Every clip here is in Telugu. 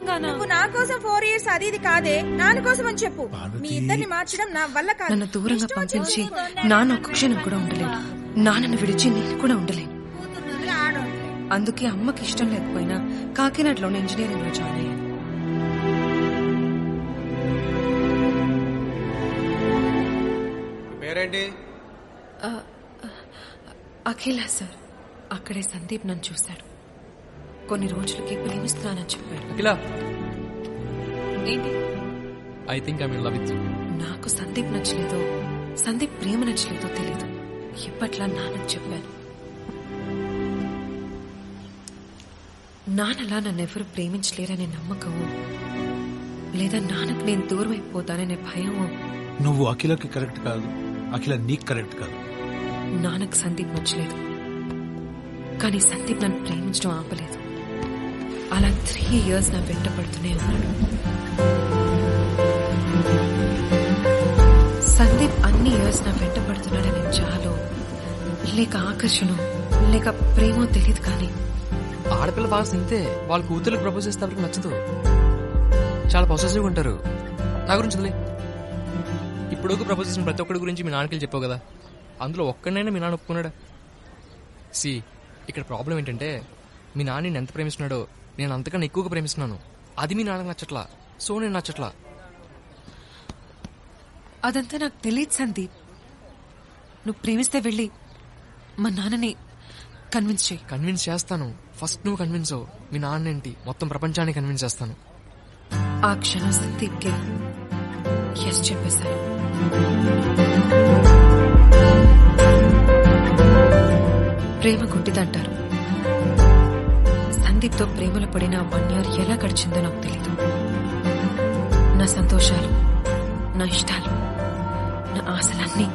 నువ్వు నా కోసం 4 years అది ఇది కాదే, నాన్న కోసం అని చెప్పు. మీ ఇద్దరిని మార్చడం నా వల్ల కాదు. నన్ను దూరంగా పంపించి నాన్న ఒక్క క్షణం కూడా ఉండలేను. నాన్నను విడిచి నేను కూడా ఉండలేను. అందుకే అమ్మకి ఇష్టం లేకపోయినా కాకినాడలోని ఇంజనీరింగ్ లో జాయిన్ అయ్యాను. పేరేంటి? అఖిల సార్. అక్కడే సందీప్ నన్ను చూశాడు. కొన్ని రోజులకి ప్రేమిస్తున్నానని చెప్పాడు. Akhila, I think I'm in love with you. నాకు సందీప్ నచ్చలేదో సందీప్ ప్రేమ నచ్చలేదో తెలీదు. ఇప్పట్లా నాన్నకు చెప్పాను. నాన్నలా నన్నెవరు ప్రేమించలేరనే నమ్మకము, లేదా నాన్నకు నేను దూరం అయిపోతాననే భయము. నువ్వు అఖిలకి కరెక్ట్ కాదు, అఖిల నీకు కరెక్ట్ కాదు. నాన్నకు సందీప్ నచ్చలేదు, కానీ సందీప్ నన్ను ప్రేమించడం ఆపలేదు. అలా 3 years నా వెంట పడుతూనే ఉన్నాడు. సందీప్ అన్ని ఇయర్స్ నా వెంట పడుతున్నాడనే చాలు, లేక ఆకర్షణ, లేక ప్రేమో తెలియదు. కానీ ఆడపిల్ల బాగా ఇంతే. వాళ్ళ కూతుర్లకు ప్రపోజ్ చేస్తే వాళ్ళకి నచ్చదు. చాలా పొసెసివ్ ఉంటారు. నా గురించి వదిలే. ఇప్పుడు ప్రపోజ్ చేసిన ప్రతి ఒక్కడి గురించి మీ నాన్నకి చెప్పావు కదా, అందులో ఒక్కడైనా మీ నాన్న ఒప్పుకున్నాడా? సి, ఇక్కడ ప్రాబ్లం ఏంటంటే మీ నాన్న నేను ఎంత ప్రేమిస్తున్నాడో నేను అంతకన్నా ఎక్కువగా ప్రేమిస్తున్నాను. అది మీ నాన్నకు నచ్చట్లా, సో నేను నచ్చట్లా. అదంతా నాకు తెలియదు సందీప్. నువ్వు ప్రేమిస్తే వెళ్ళి మా నాన్నని కన్విన్స్ చేయి. కన్విన్స్ చేస్తాను. ఫస్ట్ నువ్వు కన్విన్స్ అవ్వు. మీ నాన్న ఏంటి మొత్తం ప్రపంచాన్ని కన్విన్స్ చేస్తాను. ఆ క్షణం సందీప్కి ఎస్ చెప్పేశాను. ప్రేమ గుడ్డిదంటారు. సందీప్తో ప్రేమలో పడిన 1 year ఎలా గడిచిందో నాకు తెలీదు. నా సంతోషాలు, నా ఇష్టాలు, నా ఆశలన్నీ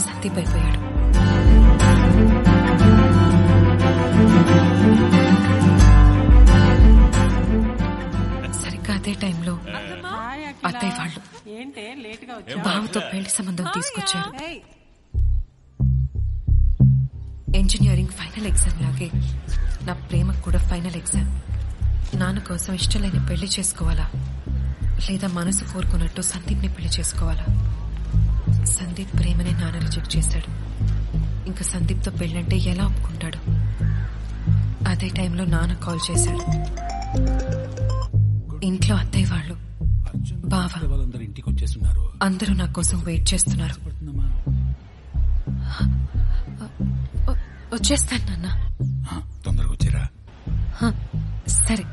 సందీప్ అయిపోయాడు. సరిగ్గా అదే టైంలో అత్తయ్య వాళ్ళు బావతో పెళ్లి సంబంధం తీసుకొచ్చారు. ఇంజనీరింగ్ ఫైనల్ ఎగ్జామ్ లాగే నా ప్రేమకు కూడా ఫైనల్ ఎగ్జామ్. నాన్న కోసం ఇష్టం లేని పెళ్లి చేసుకోవాలా, లేదా మనసు కోరుకున్నట్టు సందీప్ని పెళ్లి చేసుకోవాలా? సందీప్ ప్రేమనే నాన్న రిజెక్ట్ చేశాడు. ఇంకా సందీప్తో పెళ్ళంటే ఎలా ఒప్పుకుంటాడు? అదే టైంలో నాన్న కాల్ చేశాడు. ఇంట్లో అత్తయ్య వాళ్ళు, బావ అందరూ నా కోసం వెయిట్ చేస్తున్నారు. వచ్చేస్తాను నాన్న. తొందరగా వచ్చారా? సరే.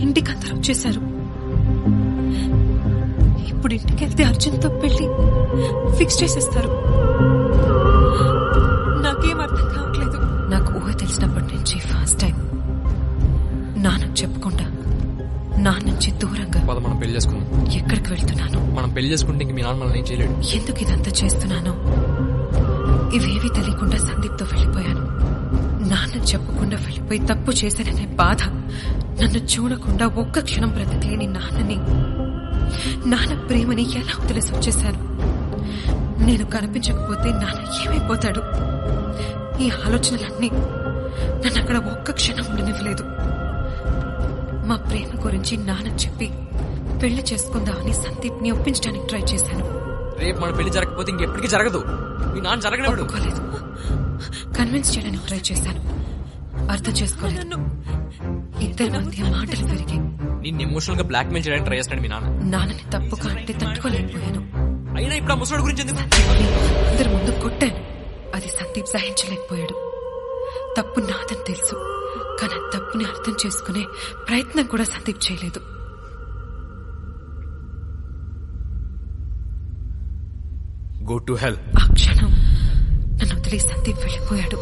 ఇంటికి అందరూ వచ్చేశారు. ఇప్పుడు ఇంటికి వెళ్తే అర్జున్తో పెళ్లి ఫిక్స్ చేసేస్తారు. నాకేం అర్థం కావట్లేదు. నాకు ఊహ తెలిసినప్పటి నుంచి ఫస్ట్ టైం నాన్నకు చెప్పకుండా నాన్న నుంచి దూరంగా మనం పెళ్లి చేసుకున్నాం. ఎక్కడికి వెళ్తున్నాను? మనం పెళ్లి చేసుకుంటే మీ నాన్న మనల్ని ఏం చేయలేడు. ఎందుకు ఇదంతా చేస్తున్నాను? ఇవేవి తెలియకుండా సందీప్తో వెళ్ళిపోయాను. నాన్న చెప్పకుండా వెళ్ళిపోయి తప్పు చేశాననే బాధ, నన్ను చూడకుండా ఒక్క క్షణం బ్రతకలేని నాన్నని, నాన్న ప్రేమని ఎలా వదిలేసి వచ్చేశాను. నేను కనిపించకపోతే నాన్న ఏమైపోతాడు? ఈ ఆలోచనలన్నీ నన్ను అక్కడ ఒక్క క్షణం ఉండనివ్వలేదు. మా ప్రేమ గురించి నాన్న చెప్పి పెళ్లి చేసుకుందామని సందీప్ ని ఒప్పించడానికి ట్రై చేశాను. రేపు మన పెళ్లి జరగకపోతే ఇంకెప్పటికీ జరగదు. మీ నాన్న జరగనివ్వడు. ఒప్పుకోలేదు. కన్విన్స్ చేయడానికి ట్రై చేశాను. అర్థం చేసుకోలేదు. ఇద్దరి మధ్య మాటలు పెరిగాయి. నిన్ను ఎమోషనల్ గా బ్లాక్ మెయిల్ చేయడానికి ట్రై చేస్తాడు మీ నాన్న. నాన్నని తప్పుగా అంటే తట్టుకోలేకపోయాను. అయినా ఇప్పుడు ఆ ముసలాడి గురించి ఎందుకు? అందరి ముందు కొట్టాను. అది సందీప్ సహించలేకపోయాడు. తప్పు నాదని తెలుసు, కానీ ఆ తప్పుని అర్థం చేసుకునే ప్రయత్నం కూడా సందీప్ చేయలేదు. Go to hell. ఆ క్షణం నన్ను వదిలి సందీప్ వెళ్ళిపోయాడు.